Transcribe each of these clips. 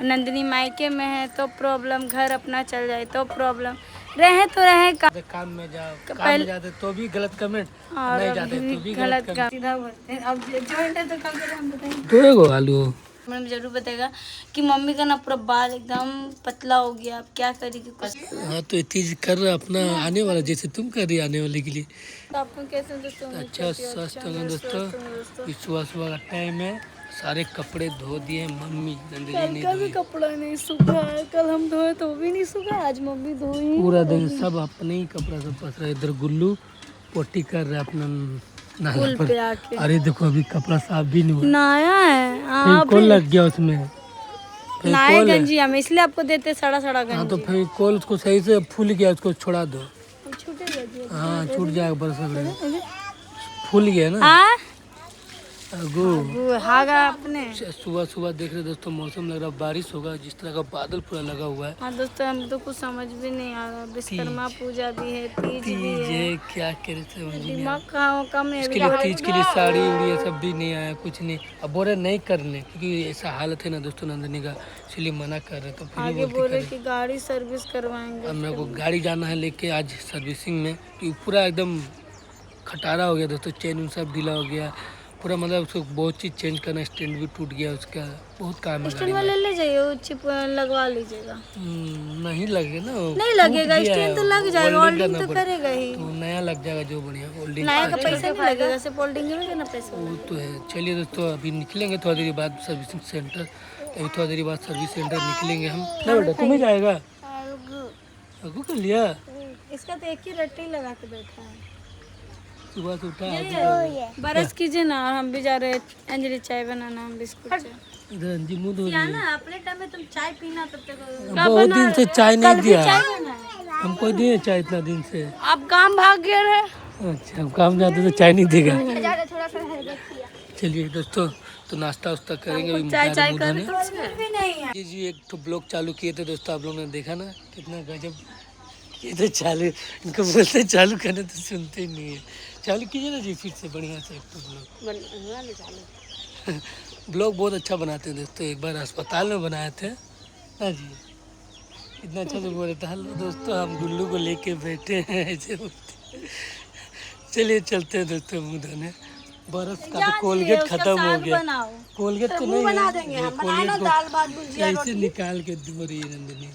नंदिनी मायके में है तो प्रॉब्लम, घर अपना चल जाए तो प्रॉब्लम, रहे तो रहे काम में जाओ, काम में जाते तो भी गलत कमेंट, नहीं जाते तो भी गलत कमेंट। सीधा बोलते हैं। अब जॉइंट है तो कम से कम बताएंगे, दो आलू मैडम जरूर बताएगा कि मम्मी का ना पूरा बाल एकदम पतला हो गया, अब क्या करेगी कुछ। हाँ तो ये चीज कर रहा अपना आने वाला, जैसे तुम कर रही आने वाले के लिए। तो आपको कैसे दोस्तों? अच्छा स्वस्थ हो दोस्तों। सुबह सुबह का टाइम है, सारे कपड़े धो दिए मम्मी, नंदिनी कल भी कपड़ा नहीं सूखा है, कल हम धोए तो भी नहीं सूखा, आज मम्मी धोई। पूरा दिन सब अपने ही कपड़ा सब पस रहा है। इधर गुल्लू पोटी कर रहा है अपना नाला पर। पे आके अरे देखो अभी कपड़ा साफ भी नहीं हुआ, नया है। फेविकोल लग गया उसमें। नया गंजी हमें इसलिए आपको देते सड़ा सड़ा गंजी। हाँ तो फेविकोल उसको सही से फूल गया, उसको छोड़ा दो। छूटेगा? हाँ छूट जाएगा, बरस फूल गया ना। हागा अपने। सुबह सुबह देख रहे दोस्तों, मौसम लग रहा है बारिश होगा, जिस तरह का बादल पूरा लगा हुआ है। हाँ दोस्तों, हम तो कुछ समझ भी नहीं आ रहा। विश्वकर्मा पूजा भी है, तीज भी है, क्या करे समझ नहीं दिमाग कम है। इसके लिए तीज के लिए साड़ी उड़ी ये सब भी नहीं आया, कुछ नहीं। अब बोल रहे नहीं करने, क्योंकि ऐसा हालत है ना दोस्तों नंदिनी का, इसलिए मना कर रहे। तो फिर आगे बोल रहे कि गाड़ी सर्विस करवाएंगे। अब मेरे को गाड़ी जाना है लेके आज सर्विसिंग में, क्योंकि पूरा एकदम खटारा हो गया दोस्तों, चेन उन सब ढीला हो गया पूरा, मतलब उसको बहुत चीज़ चेंज करना, स्टैंड भी टूट गया उसका, बहुत काम है। स्टैंड वाले ले जाइए, चिप लगवा लीजिएगा। नहीं लगे ना, नहीं लगेगा, स्टैंड तो लग जाएगा, होल्डिंग तो करेगा ही। तो नया लग जाएगा जो बढ़िया होल्डिंग। नया का पैसा नहीं लगेगा, सिर्फ होल्डिंग में ना पैसा। वो तो है। चलिए दोस्तों अभी निकलेंगे थोड़ा देर बाद सर्विसिंग सेंटर, अभी थोड़ा देर बाद सर्विस सेंटर निकलेंगे हम। ना बेटा तुम्हें जाएगा, अगू कर लिया। इसका तो एक ही रट्टी लगा के बैठा है। सुबह से उठा बरस कीजिए ना, और हम भी जा रहे हैं अंजलि चाय बनाना, हम बिस्कुट इधर अंजी मुँह धो ना अपने टाइम में तुम चाय पीना, तब तक बहुत दिन से चाय नहीं दिया हमको, दिए चाय इतना दिन से। आप काम भाग गए रहे। अच्छा हम काम जाते तो चाय नहीं देगा। चलिए दोस्तों तो नाश्ता वास्ता करेंगे, चाय चाय कर जी जी। एक तो ब्लॉग चालू किए थे दोस्तों, आप लोगों ने देखा ना कितना गजब। ये तो चालू, इनको बोलते चालू करने तो सुनते ही नहीं है। चालू कीजिए ना जी फिर से बढ़िया से एक तो ब्लॉग बहुत अच्छा बनाते हैं दोस्तों। एक बार अस्पताल में बनाए थे ना जी, इतना अच्छा से बोल रहे थे। हेलो दोस्तों हम गुल्लू को लेके बैठे हैं ऐसे। चलिए चलते हैं दोस्तों मुँह धोने। बरस का तो कोलगेट खत्म हो गया, कोलगेट तो नहीं है, कोलगेट को ऐसे निकाल के दो रही है नंदिनी।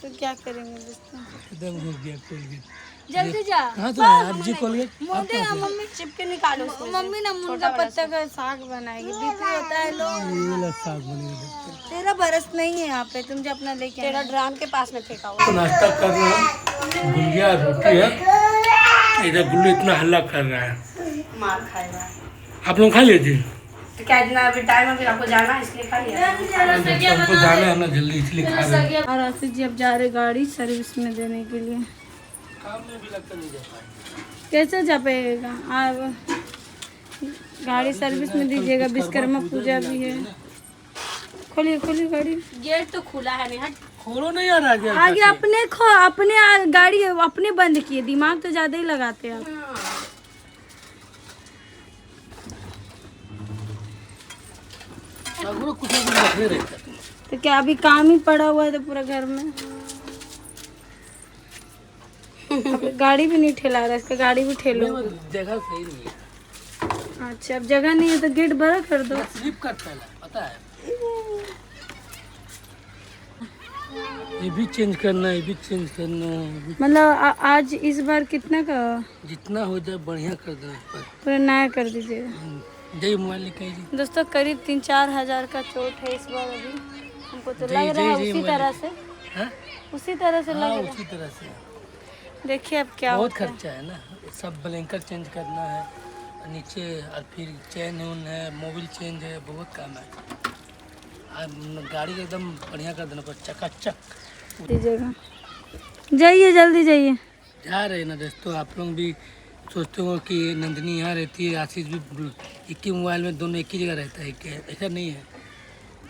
तो क्या करेंगे दोस्तों, खत्म हो गया कोलगेट। जल्दी जा। हाँ तो आप जी कोलगेट मम्मी चिपके निकालो। मम्मी ना मुनगा पत्ता का साग बनाएगी, बीपी होता है लोग। ये वाला साग बनेगा। तेरा बरस नहीं है यहाँ पे, तुम जो अपना लेके तेरा ड्राम के पास में फेंका हुआ। तो नाश्ता कर रहे हैं, गुलिया रोटी है। इधर गुल्लू इतना हल्ला कर रहा है, मार खाएगा। आप लोग खा लीजिए। तो क्या इतना अभी टाइम है, फिर आपको जाना है इसलिए खा लिया। हमको जाना है ना जल्दी, इसलिए खा रहे हैं। और आशीष जी अब जा रहे गाड़ी सर्विस में देने के लिए। काम में भी लगता नहीं जा पाएगा। कैसे जा पाएगा, आप गाड़ी सर्विस में दीजिएगा, विश्वकर्मा पूजा भी है। खोलिए खोलिए गाड़ी, गेट तो खुला है। नहीं खोलो नहीं यार, आगे आगे अपने गाड़ी अपने बंद किए, दिमाग तो ज्यादा ही लगाते हैं आप। कुछ ना कुछ रखने रहता है। तो क्या अभी काम ही पड़ा हुआ है तो पूरा घर में। गाड़ी भी नहीं ठेला रहा, इसका गाड़ी भी ठेलो। जगह सही नहीं है। अच्छा अब जगह नहीं है तो गेट बड़ा कर दो। स्लिप करता है पता है, ये भी चेंज करना है, ये भी चेंज करना है। मतलब आज इस बार कितना का, जितना हो जाए बढ़िया कर दो, पूरा नया कर दीजिएगा। जय मोबाइल निकालिए दोस्तों करीब 3-4 हजार का चोट है इस बार। अभी हमको तो लग रहा है उसी तरह से, उसी तरह से लग रहा है। उसी तरह से देखिए अब क्या बहुत खर्चा है ना, सब ब्लैंकर चेंज करना है नीचे, और फिर चेन उन है, मोबिल चेंज है, बहुत काम है। गाड़ी का एकदम बढ़िया कर देना पर चकाचक दीजिएगा। जाइए जल्दी जाइए। जा रहे ना दोस्तों, आप लोग भी सोचते हो कि नंदिनी यहाँ रहती है, आशीष भी एक ही मोबाइल में दोनों एक ही जगह रहता है, क्या ऐसा नहीं है।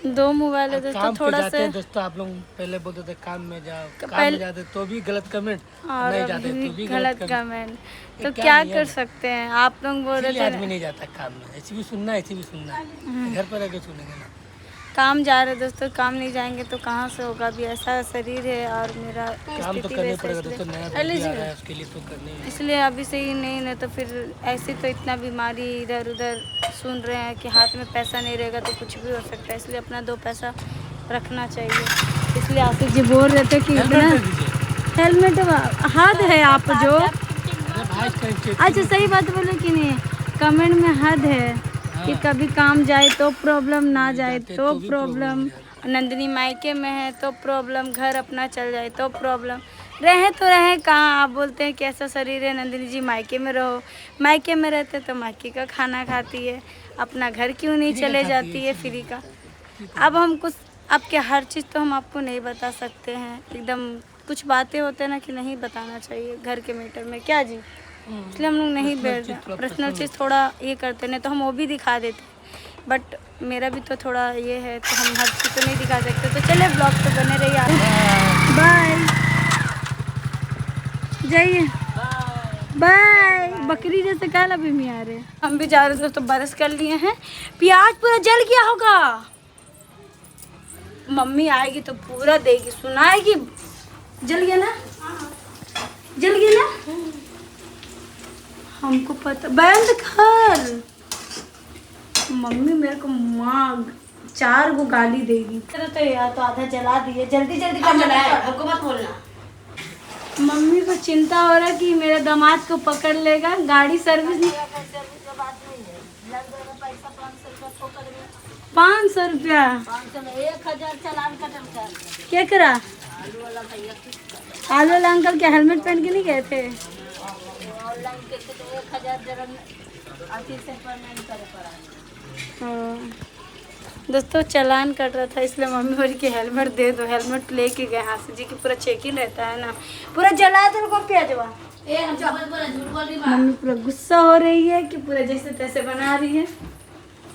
2 मोबाइल है दोस्तों, थोड़ा सा दोस्तों आप लोग पहले बोलते थे काम में जाओ, काम में जाते तो भी गलत कमेंट, नहीं जाते तो भी गलत कमेंट। तो क्या कर सकते हैं, आप लोग बोल रहे थे आदमी नहीं जाता काम में, ऐसी भी सुनना है, ऐसी भी सुनना है, घर पर रहकर सुनेंगे ना। काम जा रहे दोस्तों, काम नहीं जाएंगे तो कहाँ से होगा। अभी ऐसा शरीर है और मेरा काम तो करने पड़ेगा दोस्तों, नया बेबी आ रहा है उसके लिए तो करने ही। इसलिए अभी से ही नहीं तो फिर ऐसे तो इतना बीमारी इधर उधर सुन रहे हैं कि हाथ में पैसा नहीं रहेगा तो कुछ भी हो सकता है, इसलिए अपना 2 पैसा रखना चाहिए। इसलिए आशीष जी बोल रहे थे कि हेलमेट हद है आप जो। अच्छा सही बात बोले कि नहीं, कमेंट में हद है कि कभी काम जाए तो प्रॉब्लम, ना जाए तो प्रॉब्लम, नंदिनी मायके में है तो प्रॉब्लम, घर अपना चल जाए तो प्रॉब्लम। रहे तो रहे कहाँ, आप बोलते हैं कैसा शरीर है नंदिनी जी, मायके में रहो। मायके में रहते तो मायके का खाना खाती है, अपना घर क्यों नहीं चले जाती है फ्री का। अब हम कुछ आपके हर चीज़ तो हम आपको नहीं बता सकते हैं, एकदम कुछ बातें होते हैं ना कि नहीं बताना चाहिए घर के मैटर में, क्या जी, इसलिए हम लोग नहीं बैठते। पर्सनल चीज़ थोड़ा ये करते, नहीं तो हम वो भी दिखा देते, बट मेरा भी तो थोड़ा ये है तो हम हर चीज़ तो नहीं दिखा सकते। तो चले ब्लॉग तो बने रहिए, बाय जाइए, बाय। बकरी जैसे काला भी नहीं आ रहे, हम भी जा रहे थे तो बरस कर लिए हैं। प्याज पूरा जल गया होगा, मम्मी आएगी तो पूरा देगी, सुनाएगी। जल गया ना, जल गया ना, हमको पता। बंद कर, मम्मी मेरे को माँ 4 गो गाली देगी। तो यार तो आधा जला दिए, जल्दी जल्दी कर जलाया, हमको मत बोलना। मम्मी को चिंता हो रहा है कि मेरे दामाद को पकड़ लेगा, गाड़ी सर्विस नहीं। 500 रुपया, 1000 चालान कटल कर। क्या करा? आलू वाला अंकल क्या हेलमेट पहन के नहीं गए थे? ऑनलाइन के तो 1000 जरन अति से पेमेंट करे पड़ा। दोस्तों चालान कट रहा था इसलिए मम्मी बोली कि हेलमेट दे दो। हेलमेट लेके गए हाथ जी की, पूरा चेकिंग रहता है ना, पूरा जला दो को प्याजवा। मम्मी पूरा गुस्सा हो रही है कि पूरा जैसे तैसे बना रही है।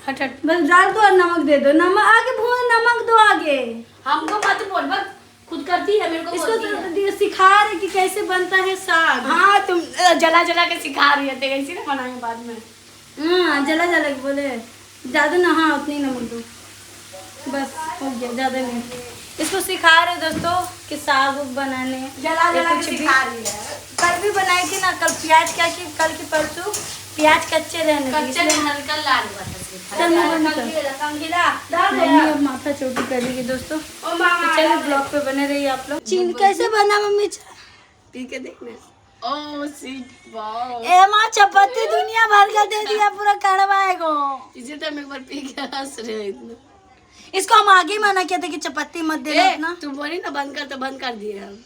हट हट, बस डाल दो और नमक दे दो, नमक आगे भून, नमक दो आगे। हमको मत बोल, बस खुद करती है, मेरे को इसको तो सिखा रहे कि कैसे बनता है साग। हाँ तुम जला जला के सिखा रही है, कैसे ना बनाएंगे बाद में। हाँ जला जला के बोले, ज़्यादा ना, हाँ उतनी नमक दो, बस हो गया, ज़्यादा नहीं। इसको सिखा रहे दोस्तों कि साग बनाने, जला जला के सिखा रही है। कल भी बनाई थी ना, कल प्याज क्या की, कल की परसों प्याज कच्चे रहने कच्चे हल्का लाल मम्मी अब माथा चोटी करेगी दोस्तों। तो चलिए ब्लॉग पे बने रहिए आप लोग। चीन कैसे बना मम्मी, पी के देखना। ओह सीट वाओ, ए माँ चपाती दुनिया भर का दे दिया, पूरा कड़वाएगो। इसी टाइम एक बार पी के हंस रहे हो इतना। इसको हम आगे माना क्या था कि चपाती मत देना अपना। तुम बोली ना बंद कर, तो बंद कर दिए हम।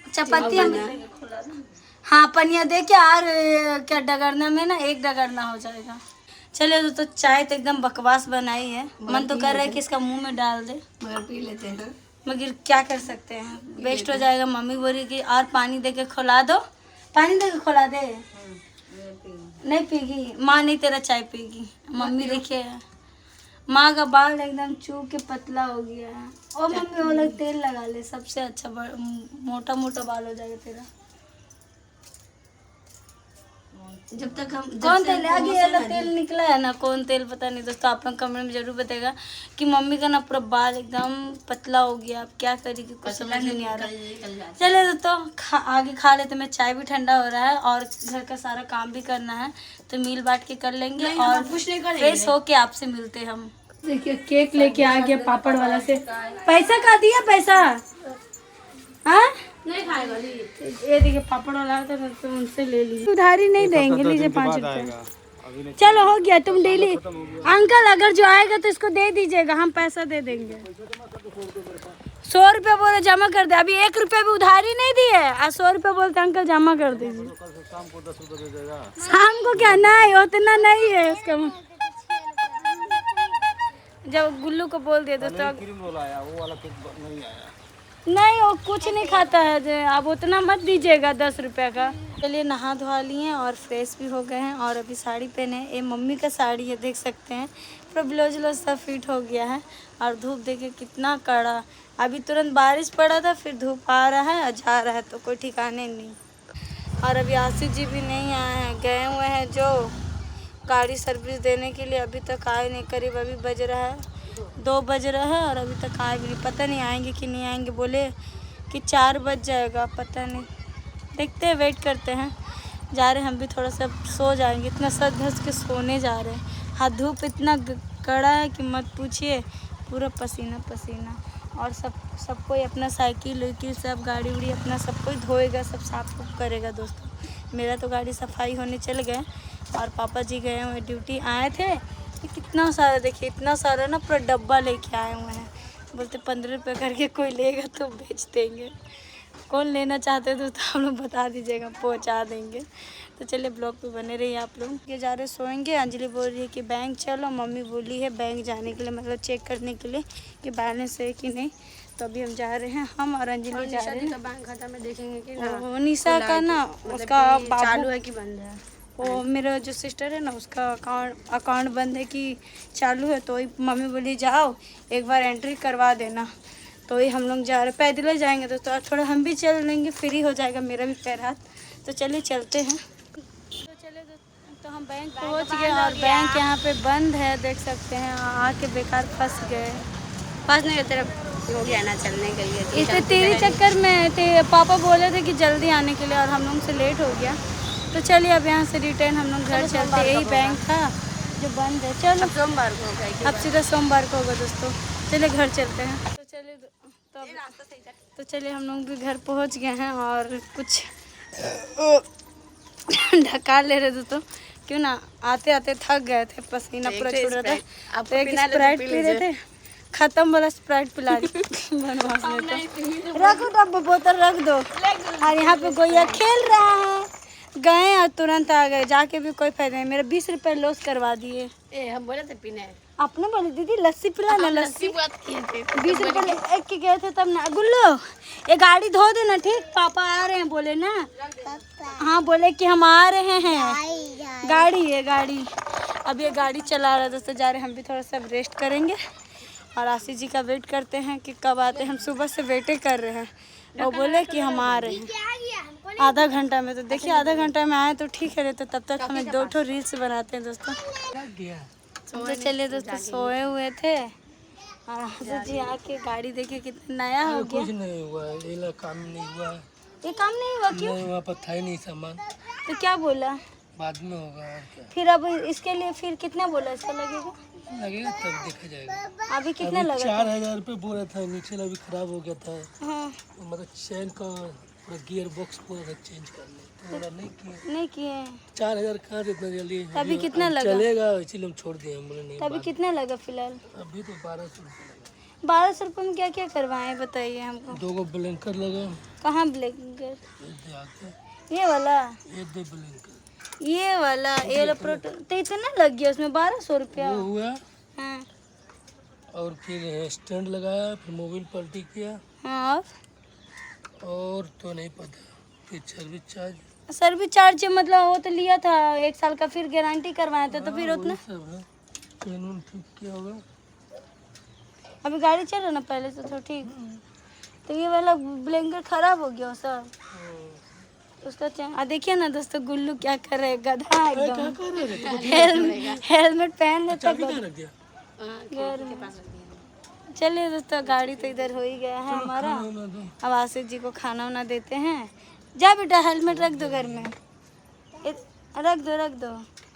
चपाती हम, हाँ पनिया दे के और क्या डगरना में ना, एक डगरना हो जाएगा। चलिए दोस्तों चाय तो एकदम बकवास बनाई है, मन तो कर रहा है कि इसका मुंह में डाल दे, मगर पी लेते हैं, मगर क्या कर सकते हैं, वेस्ट हो जाएगा। मम्मी बोली कि और पानी दे के खुला दो, पानी दे के खुला दे। नहीं पीगी माँ, नहीं तेरा चाय पीगी मम्मी। देखिए माँ का बाल एकदम चूक के पतला हो गया है। ओ मम्मी वो लोग तेल लगा ले, सबसे अच्छा मोटा मोटा बाल हो जाएगा तेरा। जब तक हम कौन तेल आगे वाला तेल निकला है ना, कौन तेल पता नहीं दोस्तों, आप लोग कमेंट में जरूर बताएगा कि मम्मी का ना पूरा बाल एकदम पतला हो गया। अब क्या करेगी कुछ समझ नहीं आ रहा। चले दोस्तों आगे खा लेते, मैं चाय भी ठंडा हो रहा है और घर का सारा काम भी करना है, तो मिल बांट के कर लेंगे और फ्रेश होके आपसे मिलते हैं हम। देखिए केक लेके आ गया पापड़ वाला से। पैसा का दिया पैसा? हाँ नहीं खाएगा। ये देखिए पापड़ वाला था तो उनसे ले लीजिए, उधारी नहीं देंगे, लीजिए 5 रुपये। चलो हो गया, तुम डेली अंकल अगर जो आएगा तो इसको दे दीजिएगा, हम पैसा दे देंगे। 100 रुपये बोले जमा कर दे, अभी 1 रुपये भी उधारी नहीं दी है और 100 रुपये बोलते अंकल जमा कर दीजिए। शाम को क्या, नहीं उतना नहीं है उसका। जब गुल्लू को बोल दिया दोस्तों, नहीं वो कुछ नहीं खाता है, जो आप उतना मत दीजिएगा 10 रुपये का। चलिए नहा धोवा लिए और फ्रेश भी हो गए हैं और अभी साड़ी पहने। ये मम्मी का साड़ी है, देख सकते हैं पूरा ब्लाउज व्लाउज सब फिट हो गया है। और धूप देखिए कितना कड़ा, अभी तुरंत बारिश पड़ा था, फिर धूप आ रहा है और जा रहा है, तो कोई ठिकाने नहीं। और अभी आशीष जी भी नहीं आए हैं, गए हुए हैं जो गाड़ी सर्विस देने के लिए, अभी तक आए नहीं। करीब अभी बज रहा है 2 बज रहा है और अभी तक आए भी नहीं। पता नहीं आएंगे कि नहीं आएंगे, बोले कि 4 बज जाएगा, पता नहीं, देखते हैं, वेट करते हैं। जा रहे हैं हम भी, थोड़ा सा सो जाएंगे, इतना सर धस के सोने जा रहे हैं। हाथ धूप इतना कड़ा है कि मत पूछिए, पूरा पसीना पसीना। और सब कोई अपना साइकिल वाइकिल सब गाड़ी उड़ी अपना सब कोई धोएगा, सब साफ सुफ करेगा दोस्तों। मेरा तो गाड़ी सफाई होने चल गए और पापा जी गए हुए ड्यूटी। आए थे कि कितना सारा, देखिए इतना सारा ना पूरा डब्बा लेके आए हुए हैं। बोलते 15 रुपये करके कोई लेगा तो बेच देंगे। कौन लेना चाहते हैं दोस्तों हम लोग बता दीजिएगा, पहुंचा देंगे। तो चलिए ब्लॉग पे बने रहिए आप लोग। ये जा रहे सोएंगे। अंजलि बोल रही है कि बैंक चलो, मम्मी बोली है बैंक जाने के लिए, मतलब चेक करने के लिए कि बैलेंस है कि नहीं। तो अभी हम जा रहे हैं, हम और अंजलि जा रहे हैं। बैंक खाता में देखेंगे कि वो निशा का ना उसका चालू है कि बंद है। वो मेरा जो सिस्टर है ना उसका अकाउंट बंद है कि चालू है। तो मम्मी बोली जाओ एक बार एंट्री करवा देना। तो ये हम लोग जा रहे, पैदल ही जाएंगे दोस्तों, थोड़ा हम भी चल लेंगे, फ्री हो जाएगा मेरा भी पैर हाथ। तो चलिए चलते हैं। तो चले तो हम बैंक पहुंच गए और बैंक यहाँ पे बंद है, देख सकते हैं। आके बेकार फंस गए। फंसने की तरफ हो गया ना चलने के लिए। इसे तेरे चक्कर में थे, पापा बोले थे कि जल्दी आने के लिए और हम लोग से लेट हो गया। तो चलिए अब यहाँ से रिटर्न हम लोग घर चलते। यही बैंक था जो बंद है। चलो सोमवार को होगा, अब सीधा सोमवार को होगा दोस्तों। चलिए घर चलते हैं। तो चलिए तो चलिए हम लोग भी घर पहुँच गए हैं और कुछ ढका ले रहे दोस्तों, क्यों ना आते आते थक गए थे, पसीना पूरा छूट रहा था। तो एक स्प्राइट पी रहे थे, खत्म वाला स्प्राइट पिला दी बनवास में। तो रखो डब्बा, बोतल रख दो। और यहाँ पे गोया खेल रहा है। गए और तुरंत आ गए, जाके भी कोई फायदा नहीं। मेरा 20 रुपये लॉस करवा दिए। हम बोले थे पीने, आपने बोली दीदी लस्सी पिला ना, लस्सी 20 रुपये एक के गए थे तब ना। गुल्लो ये गाड़ी धो देना, ठीक, पापा आ रहे हैं बोले ना। हाँ बोले कि हम आ रहे हैं, गाड़ी है गाड़ी। अब ये गाड़ी चला रहा है दोस्तों, जा रहे हैं हम भी, थोड़ा सा रेस्ट करेंगे और आशीष जी का वेट करते हैं कि कब आते हैं। हम सुबह से वेटे कर रहे हैं, वो बोले कि हम आ रहे हैं आधा घंटा में। तो देखिए आधा घंटा में आए तो ठीक है, तो तब तक हमें 2 रील्स बनाते हैं दोस्तों। तो चलिए दोस्तों, सोए हुए थे और आशीष जी आके गाड़ी देखिए कितना नया हो गया। कुछ नहीं हुआ, ये काम नहीं हुआ। ये काम नहीं हुआ क्यों? नहीं, वहाँ पर था ही नहीं सामान। तो क्या बोला? बाद में होगा और क्या। फिर अब इसके लिए फिर कितना बोला इसका लगेगा? लगेगा तब देखा जाएगा। अभी कितना लगा? 4000 रुपये बोला था। नीचे अभी खराब हो गया था। हाँ मतलब चैन का पूरा गियर बॉक्स पूरा चेंज करने, तो बोला नहीं किए। 4000 कहाँ से इतना जल्दी? अभी कितना लगा? चलेगा, इसीलिए हम छोड़ दिए। हम बोले नहीं। अभी कितना लगा फिलहाल? अभी तो 1200 रुपये लगा। 1200 रुपये में क्या क्या करवाएं बताइए हमको। 2 ब्लैंकर लगा। कहाँ ब्लैंकर? आके ये वाला, ये 2 ब्लैंकर, ये वाला एयर प्रोटेक्टर। तो इतना लग गया उसमें 1200 रुपया। वो हुआ। हाँ और फिर स्टैंड लगाया, फिर मोबाइल पलटी किया। हाँ और तो नहीं पता। फिर सर्विस चार्ज मतलब वो तो लिया था 1 साल का, फिर गारंटी करवाया था। तो फिर उतना सब है। चैन ठीक किया होगा। अभी गाड़ी चल रहा ना पहले से तो ठीक। तो ये वाला ब्लैंकेट खराब हो गया सब उसका। देखिए ना दोस्तों, गुल्लू क्या कर रहे हैं, गधा एकदम। हेलमेट पहन लेता है। चलिए दोस्तों, गाड़ी तो इधर हो ही गया है हमारा। अब आशीष जी को खाना वाना देते हैं। जा बेटा, हेलमेट रख दो घर में, रख दो।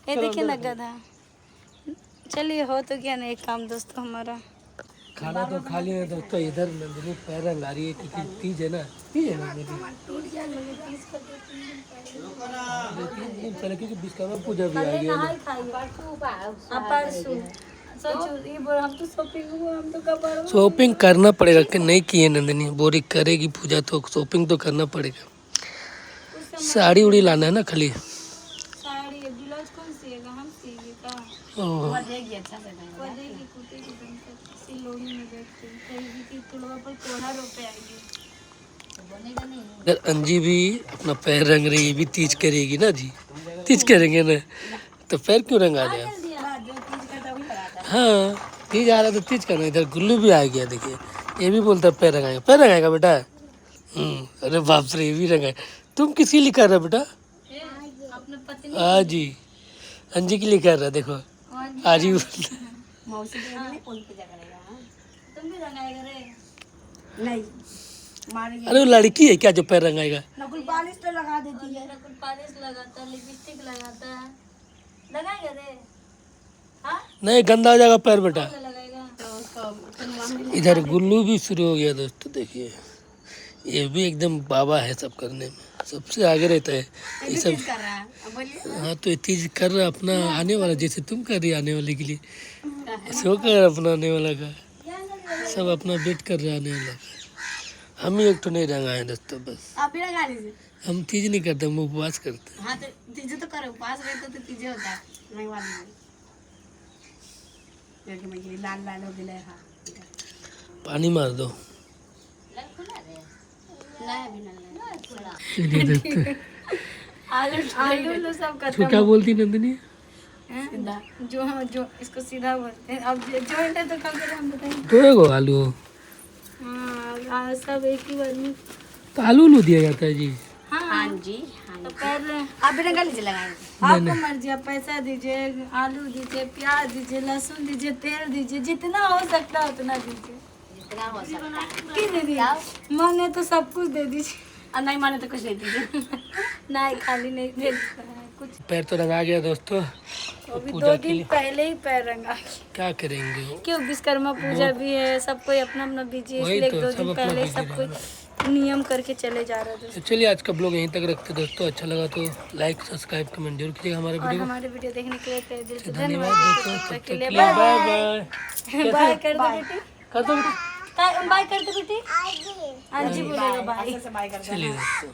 ये देखिए ना गधा। चलिए हो तो गया ना एक काम दोस्तों हमारा। खाना तो खा लिया दोस्तों। इधर नंदिनी पैर रंगा रही है क्योंकि तीज है ना। तीज है नंदिनी, क्योंकि विश्वकर्मा पूजा भी आ गई है। शॉपिंग करना पड़ेगा कि नहीं किए नंदिनी? बोरी करेगी पूजा तो शॉपिंग तो करना पड़ेगा। साड़ी उड़ी लाना है ना खाली। साड़ी ब्लाउज कौन सिएगा? हम सिएंगे का? ओह, अगर अंजी भी अपना पैर रंग रही है, भी तीज करेगी ना जी। तीज करेंगे ना, तो पैर क्यों रंगा लिया? हाँ तीज आ रहा तो तीज करना। इधर गुल्लू भी आ गया, देखिए ये भी बोलता पैर रंगाएगा। पैर रंगाएगा बेटा? अरे बाप रे, ये भी रंगाए। तुम किसके लिए कर रहे हो बेटा? अपने पत्नी। हाँ जी, अंजी के लिए कर रहा। देखो आज ही मौसी के नहीं कौन पूजा करेगा? हाँ? तुम भी रंगाएगा रे? नहीं मारेंगे। अरे वो लड़की है क्या जो पैर रंगाएगा? नकुल पालिश तो लगा देती है। कुछ पॉलिश लगाता है, लिपस्टिक लगाता है, लगाएगा रे? हाँ नहीं, गंदा हो जाएगा पैर बेटा। लगाएगा। तो उसको इधर गुल्लू भी शुरू हो गया दोस्तों, देखिए ये भी एकदम बाबा है सब करने में, सबसे आगे रहता है ये सब। कर रहा है। अब बोलिए। हाँ तो ये चीज कर रहा अपना आने वाला, जैसे तुम कर रही आने वाले के लिए, ऐसे वो कर अपना आने वाला का, सब अपना वेट कर रहा आने वाला का। हम ही एक तो नहीं रंगा है दोस्तों, बस आप भी लगा लीजिए। हम तीज नहीं करते, हम उपवास करते हैं। हाँ तो तीजे तो करो, पास रहते तो तीजे होता है। नहीं वाली क्योंकि मैं ये लाल लाल हो गया। हाँ पानी मार दो। नहीं अभी नहीं चलिए दोस्तों, आलू लो सब तो खत्म। क्या बोलती नंदिनी? सीधा। जो इसको सीधा बोलते हैं। अब जॉइंट है तो कम से कम बताइए। दो आलू हो हाँ सब एक ही बार में। तो आलू उलू दिया जाता है जी? हाँ जी हाँ तो जी। पैर आप भी लगा लीजिए, लगाएंगे। आपको मर्जी, आप पैसा दीजिए, आलू दीजिए, प्याज दीजिए, लहसुन दीजिए, तेल दीजिए, जितना हो सकता है उतना दीजिए। जितना हो सकता है। की दीदी मन है तो सब कुछ दे दीजिए। और नहीं माने तो कुछ नहीं दीजिए। नहीं खाली नहीं दे कुछ। पैर तो रंगा गया दोस्तों, अभी पूजा 2 के दिन लिए पहले ही पैर रंगा। क्या करेंगे? क्यों विश्वकर्मा पूजा भी है, सब कोई अपना अपना बिजी है, वही इसलिए तो, 2 सब दिन अपना पहले ही busy सब कोई नियम करके चले जा रहे थे। तो चलिए आज का ब्लॉग यहीं तक रखते दोस्तों। अच्छा लगा तो लाइक सब्सक्राइब कमेंट जरूर कीजिएगा हमारे और वीडियो हमारे वीडियो देखने के लिए तहे दिल से धन्यवाद धन्यवाद। दोस्तों। तब तब तक तक के के लिए लिए bye bye bye. Bye. Bye कर दो बेटी। कर दो बेटा। बाय कर दो बेटी। हाँ जी बोलेगा बाय। ऐसे से बाय करते हैं। चलिए दोस्तों।